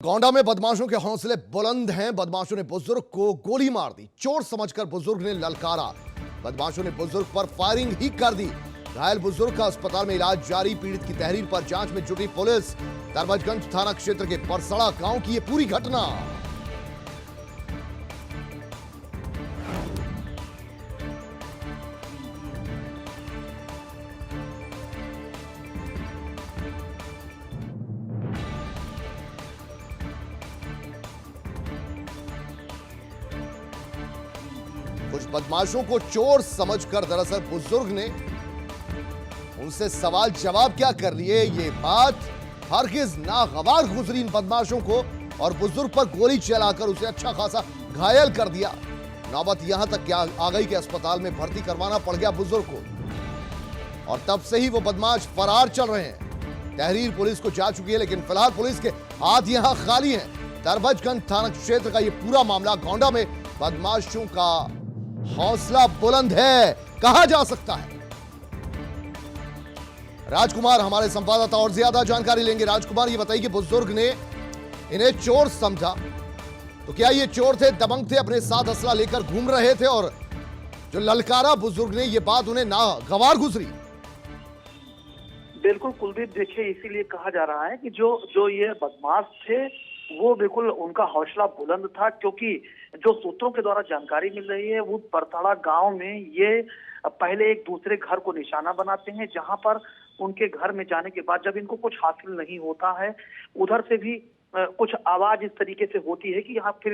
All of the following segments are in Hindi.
गोंडा में बदमाशों के हौसले बुलंद हैं। बदमाशों ने बुजुर्ग को गोली मार दी। चोर समझकर बुजुर्ग ने ललकारा। बदमाशों ने बुजुर्ग पर फायरिंग ही कर दी। घायल बुजुर्ग का अस्पताल में इलाज जारी। पीड़ित की तहरीर पर जांच में जुटी पुलिस। दरबजगंज थाना क्षेत्र के परसड़ा गांव की यह पूरी घटना। कुछ बदमाशों को चोर समझकर दरअसल बुजुर्ग ने उनसे सवाल जवाब क्या कर लिए, ये बात हरगिज नागवार गुजरी इन बदमाशों को और बुजुर्ग पर गोली चलाकर उसे अच्छा खासा घायल कर दिया। नौबत यहां तक क्या आ गई कि अस्पताल में भर्ती करवाना पड़ गया बुजुर्ग को और तब से ही वो बदमाश फरार चल रहे हैं। तहरीर पुलिस को जा चुकी है, लेकिन फिलहाल पुलिस के हाथ यहां खाली हैं। दरबजगंज थाना क्षेत्र का यह पूरा मामला। गोंडा में बदमाशों का हौसला बुलंद है, कहा जा सकता है। राजकुमार हमारे संवाददाता और ज्यादा जानकारी लेंगे। राजकुमार, ये बताइए कि बुजुर्ग ने इन्हें चोर समझा, तो क्या ये चोर थे, दबंग थे, अपने साथ असला लेकर घूम रहे थे और जो ललकारा बुजुर्ग ने, ये बात उन्हें नागवार गुजरी? बिल्कुल कुलदीप, देखिए इसीलिए कहा जा रहा है कि जो ये बदमाश थे वो बिल्कुल उनका हौसला बुलंद था, क्योंकि जो सूत्रों के द्वारा जानकारी मिल रही है वो परतड़ा गांव में ये पहले एक दूसरे घर को निशाना बनाते हैं, जहां पर उनके घर में जाने के बाद जब इनको कुछ हासिल नहीं होता है, उधर से भी कुछ आवाज इस तरीके से होती है कि यहाँ फिर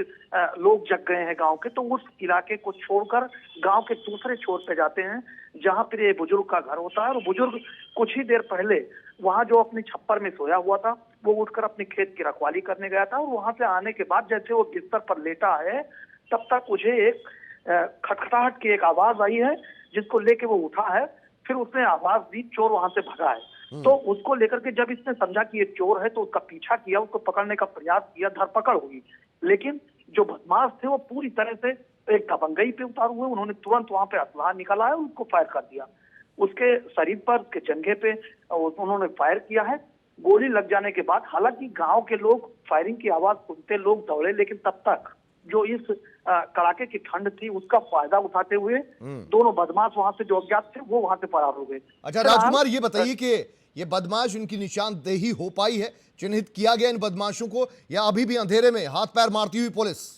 लोग जग गए हैं गांव के, तो उस इलाके को छोड़कर गांव के दूसरे छोर पे जाते हैं जहां फिर ये बुजुर्ग का घर होता है। और बुजुर्ग कुछ ही देर पहले वहां जो अपनी छप्पर में सोया हुआ था वो उठकर अपने खेत की रखवाली करने गया था और वहां से आने के बाद जैसे वो बिस्तर पर लेटा है तब तक मुझे एक खटखटाहट की एक आवाज आई है, जिसको लेके वो उठा है। फिर उसने आवाज दी, चोर वहां से भगा है। तो उसको लेकर के जब इसने समझा कि ये चोर है तो उसका पीछा किया, उसको पकड़ने का प्रयास किया, धरपकड़ हुई। लेकिन जो बदमाश थे वो पूरी तरह से एक दबंगई पे उतारू हुए। उन्होंने तुरंत वहां पे असलाह निकाला है, उसको फायर कर दिया। उसके शरीर पर के जंघे पे उन्होंने फायर किया है। गोली लग जाने के बाद हालांकि गांव के लोग फायरिंग की आवाज सुनते लोग दौड़े, लेकिन तब तक जो इस कड़ाके की ठंड थी उसका फायदा उठाते हुए दोनों बदमाश वहां से जो अज्ञात थे वो वहां से फरार हो गए। अच्छा राजकुमार, ये बताइए कि ये बदमाश, उनकी निशानदेही हो पाई है, चिन्हित किया गया इन बदमाशों को, या अभी भी अंधेरे में हाथ पैर मारती हुई पुलिस?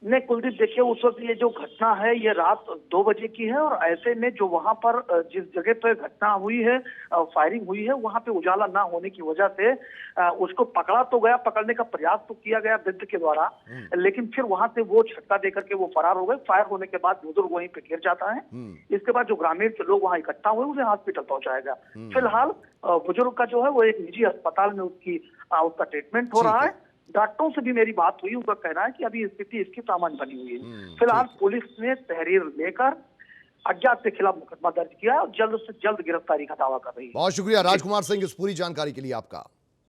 नहीं कुलदीप, देखिए उस वक्त ये जो घटना है ये रात 2 बजे की है और ऐसे में जो वहां पर जिस जगह पर घटना हुई है, फायरिंग हुई है, वहां पे उजाला ना होने की वजह से उसको पकड़ा तो गया, पकड़ने का प्रयास तो किया गया वृद्ध के द्वारा, लेकिन फिर वहां से वो झटका देकर के वो फरार हो गए। फायर होने के बाद बुजुर्ग वहीं पे गिर जाता है। इसके बाद जो ग्रामीण के लोग वहां इकट्ठा हुए उसे हॉस्पिटल पहुंचाया गया। फिलहाल बुजुर्ग का जो है वो एक निजी अस्पताल में उसका ट्रीटमेंट हो रहा है। डॉक्टरों से भी मेरी बात हुई, उनका कहना है कि अभी स्थिति इसकी सामान्य बनी हुई है। फिलहाल पुलिस ने तहरीर लेकर अज्ञात के खिलाफ मुकदमा दर्ज किया और जल्द से जल्द गिरफ्तारी का दावा कर रही है। बहुत शुक्रिया राजकुमार सिंह इस पूरी जानकारी के लिए आपका।